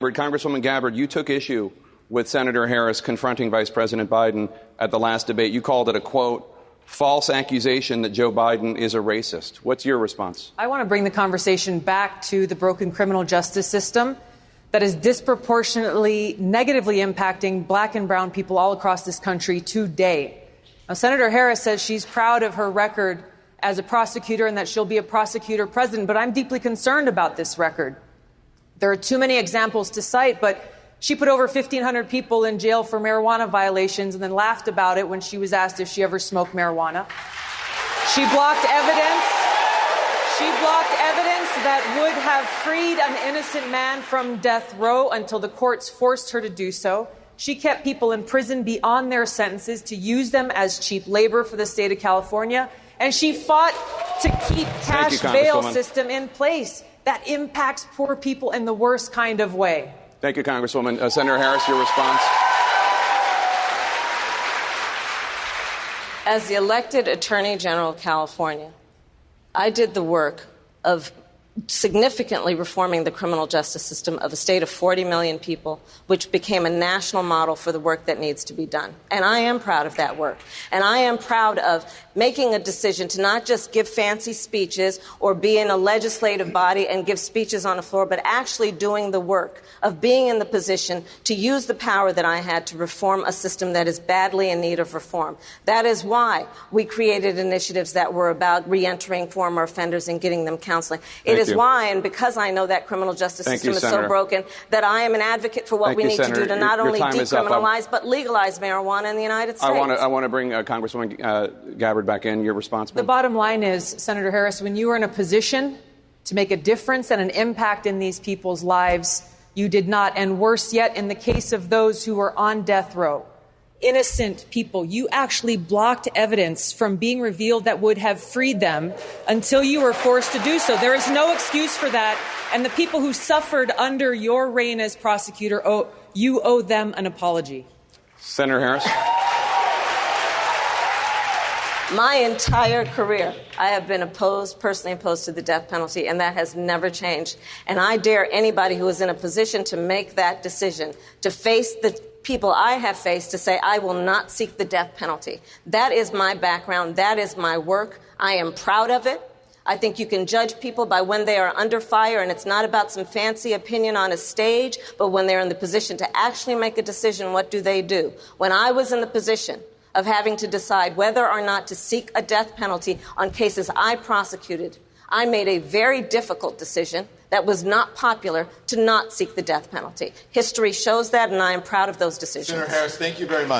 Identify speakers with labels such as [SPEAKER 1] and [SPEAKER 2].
[SPEAKER 1] Congresswoman Gabbard, you took issue with Senator Harris confronting Vice President Biden at the last debate. You called it a, quote, false accusation that Joe Biden is a racist. What's your response?
[SPEAKER 2] I want to bring the conversation back to the broken criminal justice system that is disproportionately negatively impacting black and brown people all across this country today. Now, Senator Harris says she's proud of her record as a prosecutor and that she'll be a prosecutor president, but I'm deeply concerned about this record. There are too many examples to cite, but she put over 1,500 people in jail for marijuana violations and then laughed about it when she was asked if she ever smoked marijuana. She blocked evidence. She blocked evidence that would have freed an innocent man from death row until the courts forced her to do so. She kept people in prison beyond their sentences to use them as cheap labor for the state of California. And she fought to keep cash bail system in place that impacts poor people in the worst kind of way.
[SPEAKER 1] Thank you, Congresswoman. Senator Harris, your response.
[SPEAKER 3] As the elected Attorney General of California, I did the work of significantly reforming the criminal justice system of a state of 40 million people, which became a national model for the work that needs to be done. And I am proud of that work. And I am proud of making a decision to not just give fancy speeches or be in a legislative body and give speeches on the floor, but actually doing the work of being in the position to use the power that I had to reform a system that is badly in need of reform. That is why we created initiatives that were about reentering former offenders and getting them counseling. It is why, and because I know that criminal justice system is so broken, that I am an advocate for what we need to do to not only decriminalize, but legalize marijuana in the United States.
[SPEAKER 1] I want to bring Congresswoman Gabbard back in. Your response?
[SPEAKER 2] The bottom line is, Senator Harris, when you are in a position to make a difference and an impact in these people's lives, you did not. And worse yet, in the case of those who were on death row, innocent people, you actually blocked evidence from being revealed that would have freed them until you were forced to do so. There is no excuse for that. And the people who suffered under your reign as prosecutor, you owe them an apology.
[SPEAKER 1] Senator Harris.
[SPEAKER 3] My entire career, I have been personally opposed to the death penalty, and that has never changed. And I dare anybody who is in a position to make that decision, to face the people I have faced, to say, I will not seek the death penalty. That is my background. That is my work. I am proud of it. I think you can judge people by when they are under fire, and it's not about some fancy opinion on a stage, but when they're in the position to actually make a decision, what do they do? When I was in the position of having to decide whether or not to seek a death penalty on cases I prosecuted, I made a very difficult decision that was not popular to not seek the death penalty. History shows that, and I am proud of those decisions.
[SPEAKER 4] Senator Harris, thank you very much.